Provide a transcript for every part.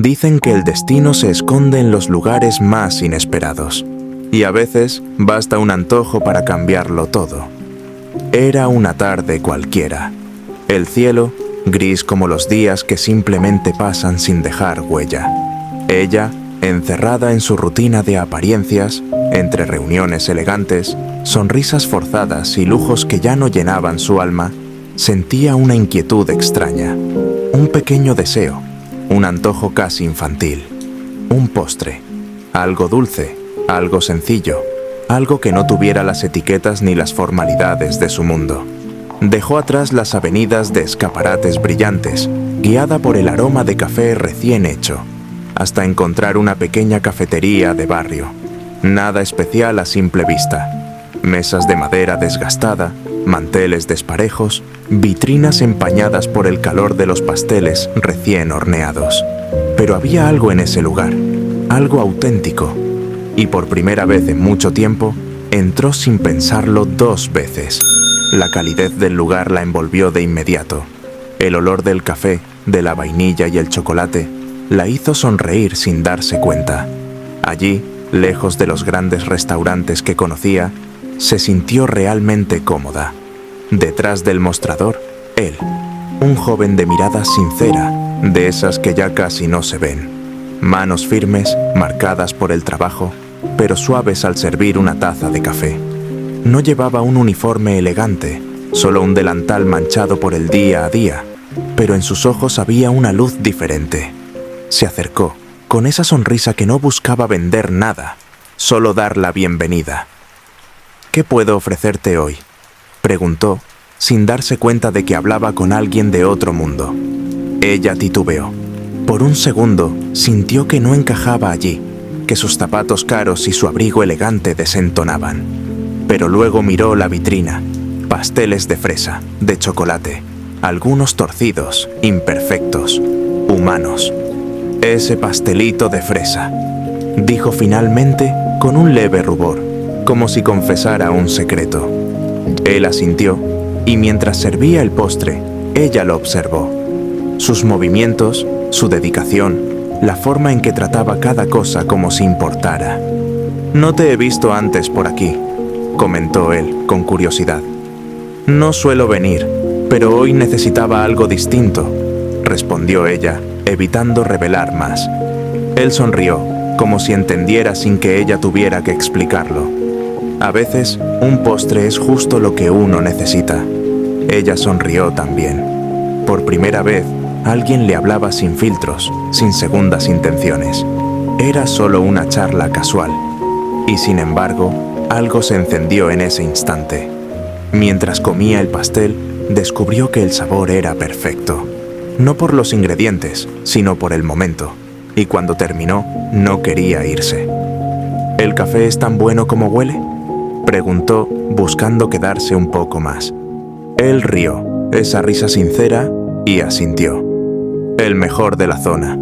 Dicen que el destino se esconde en los lugares más inesperados, y a veces basta un antojo para cambiarlo todo. Era una tarde cualquiera. El cielo, gris como los días que simplemente pasan sin dejar huella. Ella, encerrada en su rutina de apariencias, entre reuniones elegantes, sonrisas forzadas y lujos que ya no llenaban su alma, sentía una inquietud extraña, un pequeño deseo, un antojo casi infantil, un postre, algo dulce, algo sencillo, algo que no tuviera las etiquetas ni las formalidades de su mundo. Dejó atrás las avenidas de escaparates brillantes, guiada por el aroma de café recién hecho, hasta encontrar una pequeña cafetería de barrio. Nada especial a simple vista. Mesas de madera desgastada, manteles desparejos, vitrinas empañadas por el calor de los pasteles recién horneados. Pero había algo en ese lugar, algo auténtico, y por primera vez en mucho tiempo, entró sin pensarlo 2 veces. La calidez del lugar la envolvió de inmediato. El olor del café, de la vainilla y el chocolate, la hizo sonreír sin darse cuenta. Allí, lejos de los grandes restaurantes que conocía, se sintió realmente cómoda. Detrás del mostrador, él, un joven de mirada sincera, de esas que ya casi no se ven. Manos firmes, marcadas por el trabajo, pero suaves al servir una taza de café. No llevaba un uniforme elegante, solo un delantal manchado por el día a día, pero en sus ojos había una luz diferente. Se acercó, con esa sonrisa que no buscaba vender nada, solo dar la bienvenida. ¿Qué puedo ofrecerte hoy?, preguntó, sin darse cuenta de que hablaba con alguien de otro mundo. Ella titubeó. Por un segundo sintió que no encajaba allí, que sus zapatos caros y su abrigo elegante desentonaban. Pero luego miró la vitrina. Pasteles de fresa, de chocolate, algunos torcidos, imperfectos, humanos. Ese pastelito de fresa, dijo finalmente con un leve rubor, como si confesara un secreto. Él asintió, y mientras servía el postre, ella lo observó. Sus movimientos, su dedicación, la forma en que trataba cada cosa como si importara. «No te he visto antes por aquí», comentó él con curiosidad. «No suelo venir, pero hoy necesitaba algo distinto», respondió ella, evitando revelar más. Él sonrió, como si entendiera sin que ella tuviera que explicarlo. A veces, un postre es justo lo que uno necesita. Ella sonrió también. Por primera vez, alguien le hablaba sin filtros, sin segundas intenciones. Era solo una charla casual. Y sin embargo, algo se encendió en ese instante. Mientras comía el pastel, descubrió que el sabor era perfecto. No por los ingredientes, sino por el momento. Y cuando terminó, no quería irse. ¿El café es tan bueno como huele?, preguntó, buscando quedarse un poco más. Él rió, esa risa sincera, y asintió. El mejor de la zona.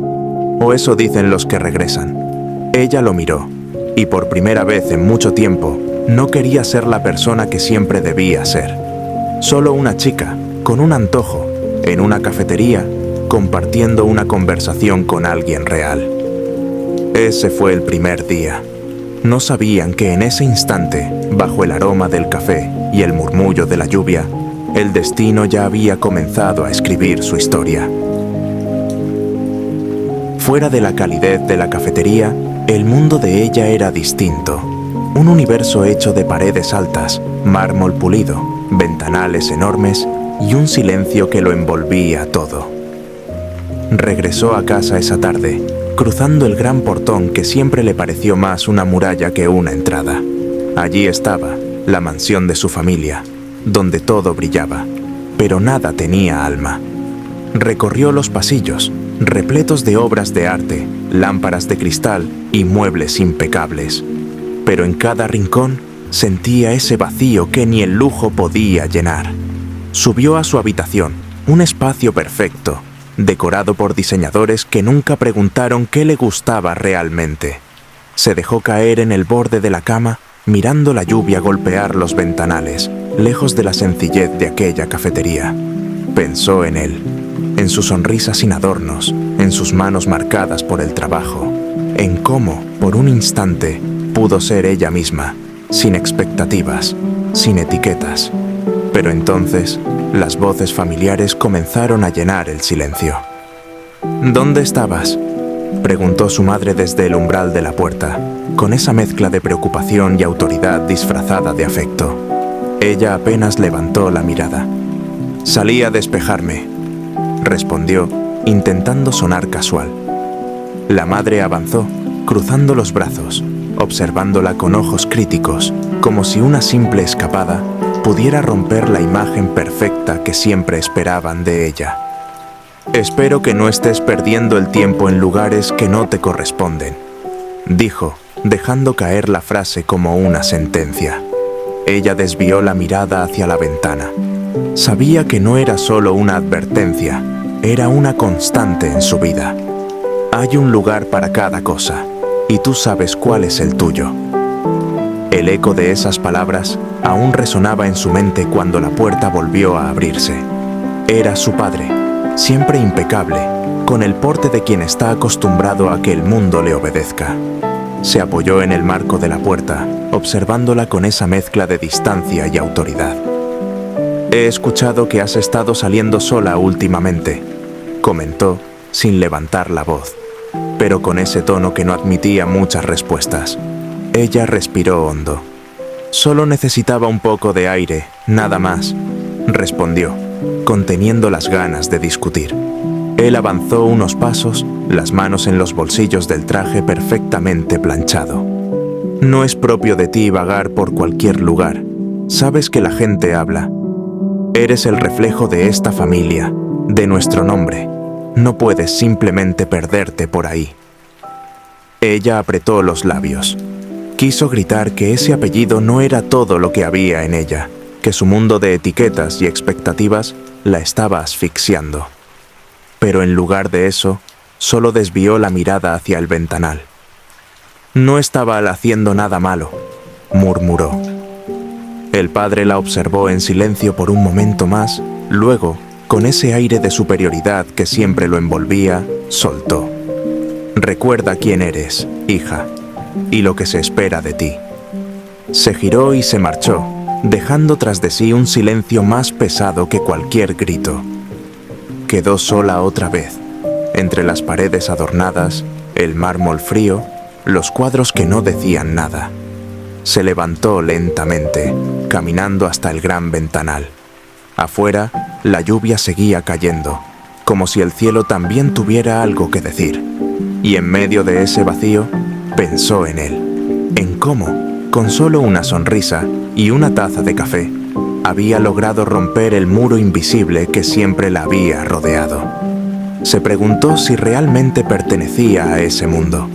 O eso dicen los que regresan. Ella lo miró, y por primera vez en mucho tiempo, no quería ser la persona que siempre debía ser. Solo una chica, con un antojo, en una cafetería, compartiendo una conversación con alguien real. Ese fue el primer día. No sabían que en ese instante, bajo el aroma del café y el murmullo de la lluvia, el destino ya había comenzado a escribir su historia. Fuera de la calidez de la cafetería, el mundo de ella era distinto. Un universo hecho de paredes altas, mármol pulido, ventanales enormes y un silencio que lo envolvía todo. Regresó a casa esa tarde, cruzando el gran portón que siempre le pareció más una muralla que una entrada. Allí estaba, la mansión de su familia, donde todo brillaba, pero nada tenía alma. Recorrió los pasillos, repletos de obras de arte, lámparas de cristal y muebles impecables. Pero en cada rincón sentía ese vacío que ni el lujo podía llenar. Subió a su habitación, un espacio perfecto, decorado por diseñadores que nunca preguntaron qué le gustaba realmente. Se dejó caer en el borde de la cama, mirando la lluvia golpear los ventanales, lejos de la sencillez de aquella cafetería. Pensó en él. en su sonrisa sin adornos, en sus manos marcadas por el trabajo, en cómo, por un instante, pudo ser ella misma, sin expectativas, sin etiquetas. Pero entonces, las voces familiares comenzaron a llenar el silencio. ¿Dónde estabas?, preguntó su madre desde el umbral de la puerta, con esa mezcla de preocupación y autoridad disfrazada de afecto. Ella apenas levantó la mirada. «Salí a despejarme», respondió, intentando sonar casual. La madre avanzó, cruzando los brazos, observándola con ojos críticos, como si una simple escapada pudiera romper la imagen perfecta que siempre esperaban de ella. «Espero que no estés perdiendo el tiempo en lugares que no te corresponden», dijo, dejando caer la frase como una sentencia. Ella desvió la mirada hacia la ventana. Sabía que no era solo una advertencia, era una constante en su vida. Hay un lugar para cada cosa, y tú sabes cuál es el tuyo. El eco de esas palabras aún resonaba en su mente cuando la puerta volvió a abrirse. Era su padre, siempre impecable, con el porte de quien está acostumbrado a que el mundo le obedezca. Se apoyó en el marco de la puerta, observándola con esa mezcla de distancia y autoridad. «He escuchado que has estado saliendo sola últimamente», comentó, sin levantar la voz, pero con ese tono que no admitía muchas respuestas. Ella respiró hondo. «Solo necesitaba un poco de aire, nada más», respondió, conteniendo las ganas de discutir. Él avanzó unos pasos, las manos en los bolsillos del traje perfectamente planchado. «No es propio de ti vagar por cualquier lugar. Sabes que la gente habla. Eres el reflejo de esta familia, de nuestro nombre. No puedes simplemente perderte por ahí». Ella apretó los labios. Quiso gritar que ese apellido no era todo lo que había en ella, que su mundo de etiquetas y expectativas la estaba asfixiando. Pero en lugar de eso, solo desvió la mirada hacia el ventanal. «No estaba haciendo nada malo», murmuró. El padre la observó en silencio por un momento más, luego, con ese aire de superioridad que siempre lo envolvía, soltó. «Recuerda quién eres, hija, y lo que se espera de ti». Se giró y se marchó, dejando tras de sí un silencio más pesado que cualquier grito. Quedó sola otra vez, entre las paredes adornadas, el mármol frío, los cuadros que no decían nada. Se levantó lentamente, caminando hasta el gran ventanal. Afuera, la lluvia seguía cayendo, como si el cielo también tuviera algo que decir. Y en medio de ese vacío, pensó en él, en cómo, con solo una sonrisa y una taza de café, había logrado romper el muro invisible que siempre la había rodeado. Se preguntó si realmente pertenecía a ese mundo,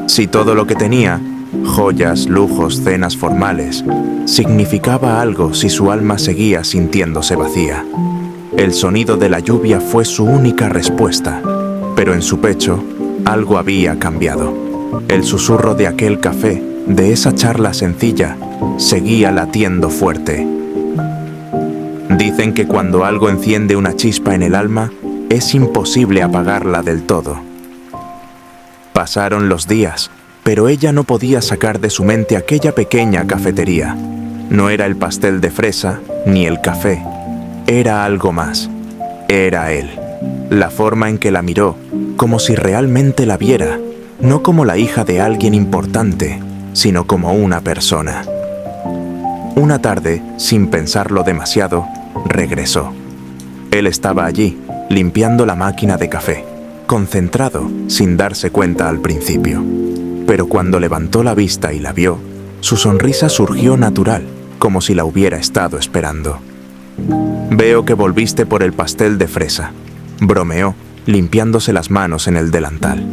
si todo lo que tenía, joyas, lujos, cenas formales, significaba algo si su alma seguía sintiéndose vacía. El sonido de la lluvia fue su única respuesta, pero en su pecho algo había cambiado. El susurro de aquel café, de esa charla sencilla, seguía latiendo fuerte. Dicen que cuando algo enciende una chispa en el alma, es imposible apagarla del todo. Pasaron los días, pero ella no podía sacar de su mente aquella pequeña cafetería. No era el pastel de fresa, ni el café. Era algo más. Era él. La forma en que la miró, como si realmente la viera, no como la hija de alguien importante, sino como una persona. Una tarde, sin pensarlo demasiado, regresó. Él estaba allí, limpiando la máquina de café, concentrado, sin darse cuenta al principio. Pero cuando levantó la vista y la vio, su sonrisa surgió natural, como si la hubiera estado esperando. «Veo que volviste por el pastel de fresa», bromeó, limpiándose las manos en el delantal.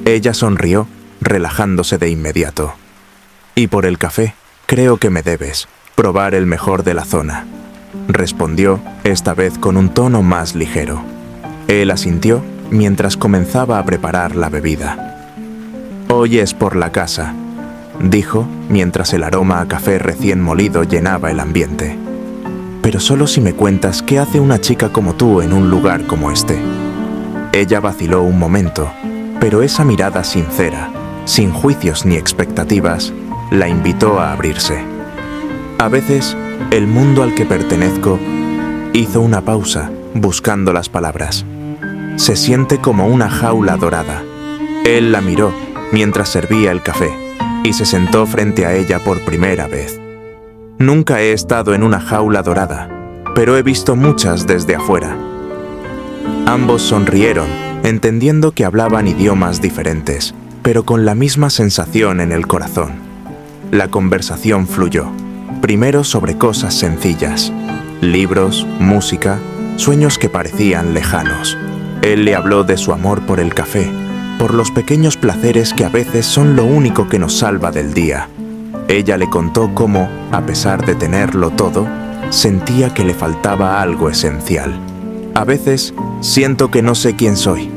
Ella sonrió, relajándose de inmediato. «Y por el café, creo que me debes probar el mejor de la zona», respondió, esta vez con un tono más ligero. Él asintió mientras comenzaba a preparar la bebida. «Hoy es por la casa», dijo, mientras el aroma a café recién molido llenaba el ambiente. pero solo si me cuentas qué hace una chica como tú en un lugar como este». Ella vaciló un momento, pero esa mirada sincera, sin juicios ni expectativas, la invitó a abrirse. «A veces, el mundo al que pertenezco…» Hizo una pausa, buscando las palabras. «Se siente como una jaula dorada». Él la miró mientras servía el café y se sentó frente a ella por primera vez. «Nunca he estado en una jaula dorada, pero he visto muchas desde afuera». Ambos sonrieron, entendiendo que hablaban idiomas diferentes, pero con la misma sensación en el corazón. La conversación fluyó, primero sobre cosas sencillas: libros, música, sueños que parecían lejanos. Él le habló de su amor por el café, por los pequeños placeres que a veces son lo único que nos salva del día. Ella le contó cómo, a pesar de tenerlo todo, sentía que le faltaba algo esencial. «A veces siento que no sé quién soy»,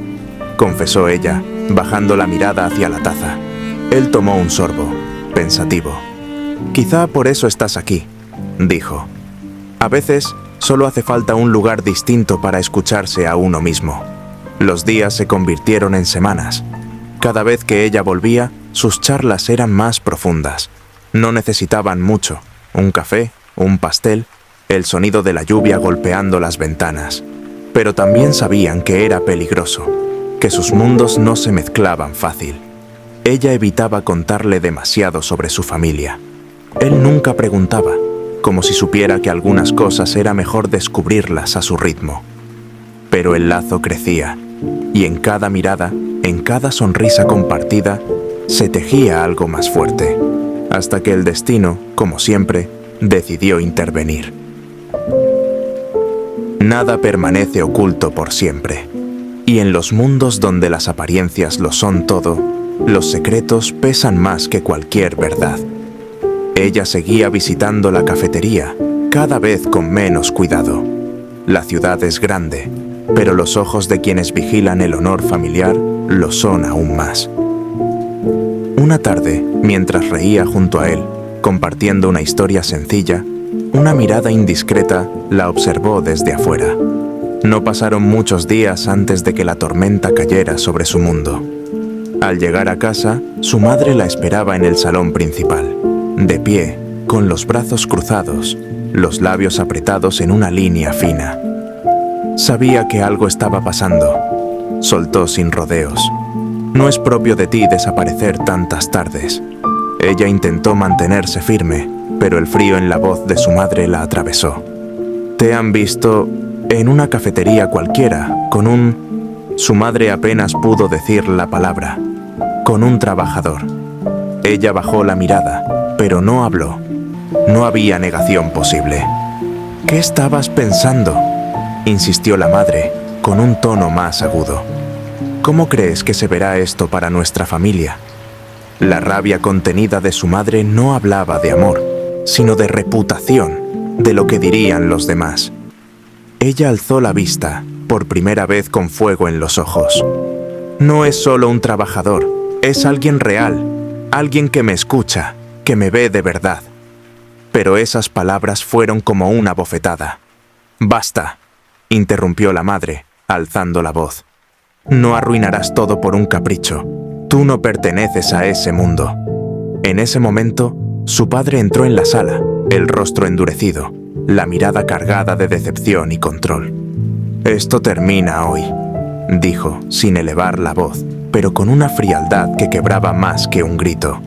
confesó ella, bajando la mirada hacia la taza. Él tomó un sorbo, pensativo. «Quizá por eso estás aquí», dijo. «A veces solo hace falta un lugar distinto para escucharse a uno mismo». Los días se convirtieron en semanas. Cada vez que ella volvía, sus charlas eran más profundas. No necesitaban mucho: un café, un pastel, el sonido de la lluvia golpeando las ventanas. Pero también sabían que era peligroso, que sus mundos no se mezclaban fácil. Ella evitaba contarle demasiado sobre su familia. Él nunca preguntaba, como si supiera que algunas cosas era mejor descubrirlas a su ritmo. Pero el lazo crecía, y en cada mirada, en cada sonrisa compartida, se tejía algo más fuerte, hasta que el destino, como siempre, decidió intervenir. Nada permanece oculto por siempre, y en los mundos donde las apariencias lo son todo, los secretos pesan más que cualquier verdad. Ella seguía visitando la cafetería, cada vez con menos cuidado. La ciudad es grande, pero los ojos de quienes vigilan el honor familiar lo son aún más. Una tarde, mientras reía junto a él, compartiendo una historia sencilla, una mirada indiscreta la observó desde afuera. No pasaron muchos días antes de que la tormenta cayera sobre su mundo. Al llegar a casa, su madre la esperaba en el salón principal, de pie, con los brazos cruzados, los labios apretados en una línea fina. Sabía que algo estaba pasando. Soltó sin rodeos. «No es propio de ti desaparecer tantas tardes». Ella intentó mantenerse firme, pero el frío en la voz de su madre la atravesó. «Te han visto en una cafetería cualquiera, con un…». Su madre apenas pudo decir la palabra. «Con un trabajador». Ella bajó la mirada, pero no habló. No había negación posible. «¿Qué estabas pensando?», insistió la madre, con un tono más agudo. «¿Cómo crees que se verá esto para nuestra familia?». La rabia contenida de su madre no hablaba de amor, sino de reputación, de lo que dirían los demás. Ella alzó la vista, por primera vez con fuego en los ojos. «No es solo un trabajador, es alguien real, alguien que me escucha, que me ve de verdad». Pero esas palabras fueron como una bofetada. «Basta», interrumpió la madre, alzando la voz. «No arruinarás todo por un capricho. Tú no perteneces a ese mundo». En ese momento, su padre entró en la sala, el rostro endurecido, la mirada cargada de decepción y control. «Esto termina hoy», dijo, sin elevar la voz, pero con una frialdad que quebraba más que un grito.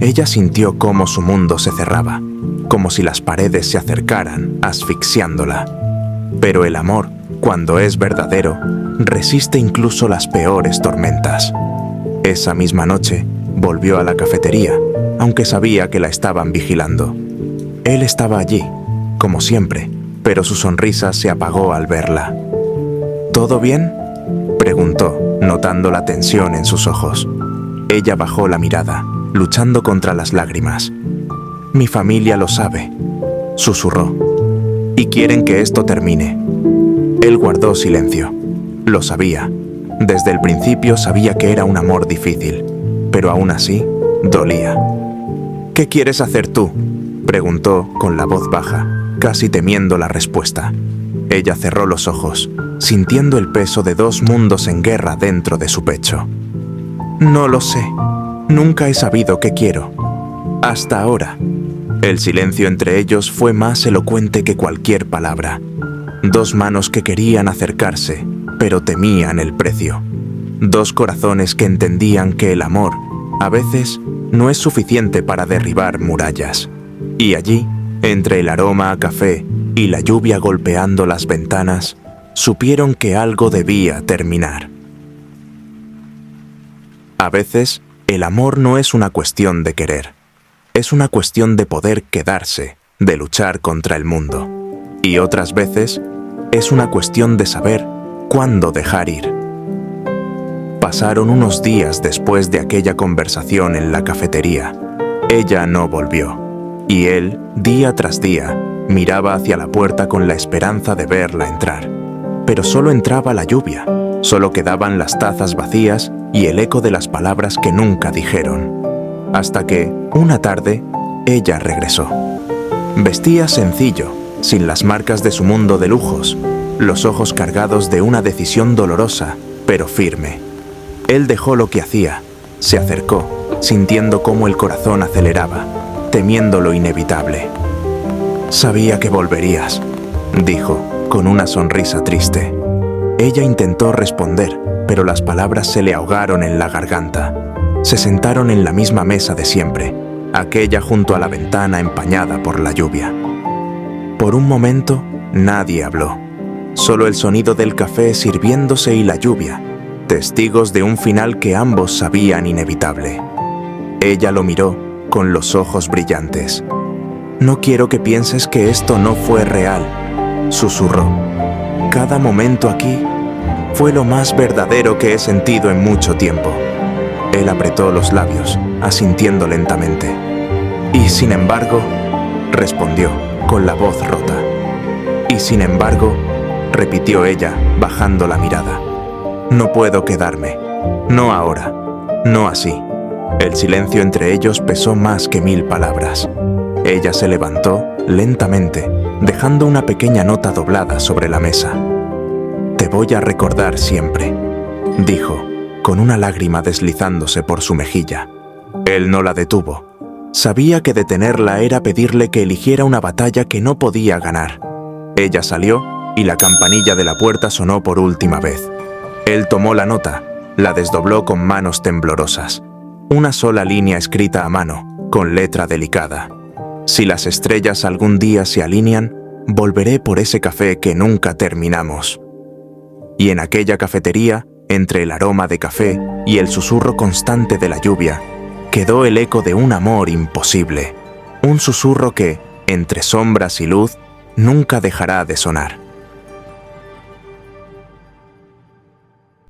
Ella sintió cómo su mundo se cerraba, como si las paredes se acercaran, asfixiándola. Pero el amor, cuando es verdadero, resiste incluso las peores tormentas. Esa misma noche, volvió a la cafetería, aunque sabía que la estaban vigilando. Él estaba allí, como siempre, pero su sonrisa se apagó al verla. «¿Todo bien?», preguntó, notando la tensión en sus ojos. Ella bajó la mirada, luchando contra las lágrimas. «Mi familia lo sabe», susurró, «y quieren que esto termine». Él guardó silencio. Lo sabía. Desde el principio sabía que era un amor difícil, pero aún así, dolía. «¿Qué quieres hacer tú?», preguntó con la voz baja, casi temiendo la respuesta. Ella cerró los ojos, sintiendo el peso de dos mundos en guerra dentro de su pecho. No lo sé. Nunca he sabido qué quiero. Hasta ahora. El silencio entre ellos fue más elocuente que cualquier palabra. Dos manos que querían acercarse, pero temían el precio. Dos corazones que entendían que el amor, a veces, no es suficiente para derribar murallas. Y allí, entre el aroma a café y la lluvia golpeando las ventanas, supieron que algo debía terminar. A veces, el amor no es una cuestión de querer. Es una cuestión de poder quedarse, de luchar contra el mundo. Y otras veces, es una cuestión de saber cuándo dejar ir. Pasaron unos días después de aquella conversación en la cafetería. Ella no volvió, y él, día tras día, miraba hacia la puerta con la esperanza de verla entrar. Pero solo entraba la lluvia, solo quedaban las tazas vacías y el eco de las palabras que nunca dijeron. Hasta que, una tarde, ella regresó. Vestía sencillo, sin las marcas de su mundo de lujos, los ojos cargados de una decisión dolorosa, pero firme. Él dejó lo que hacía, se acercó, sintiendo cómo el corazón aceleraba, temiendo lo inevitable. «Sabía que volverías», dijo, con una sonrisa triste. Ella intentó responder, pero las palabras se le ahogaron en la garganta. Se sentaron en la misma mesa de siempre, aquella junto a la ventana empañada por la lluvia. Por un momento, nadie habló. Solo el sonido del café sirviéndose y la lluvia, testigos de un final que ambos sabían inevitable. Ella lo miró con los ojos brillantes. «No quiero que pienses que esto no fue real», susurró. «Cada momento aquí fue lo más verdadero que he sentido en mucho tiempo». Él apretó los labios, asintiendo lentamente. «Y sin embargo», respondió, con la voz rota. «Y sin embargo», repitió ella, bajando la mirada. «No puedo quedarme. No ahora. No así». El silencio entre ellos pesó más que 1000 palabras. Ella se levantó, lentamente, dejando una pequeña nota doblada sobre la mesa. «Te voy a recordar siempre», dijo, con una lágrima deslizándose por su mejilla. Él no la detuvo. Sabía que detenerla era pedirle que eligiera una batalla que no podía ganar. Ella salió y la campanilla de la puerta sonó por última vez. Él tomó la nota, la desdobló con manos temblorosas. Una sola línea escrita a mano, con letra delicada. «Si las estrellas algún día se alinean, volveré por ese café que nunca terminamos». Y en aquella cafetería, entre el aroma de café y el susurro constante de la lluvia, quedó el eco de un amor imposible, un susurro que, entre sombras y luz, nunca dejará de sonar.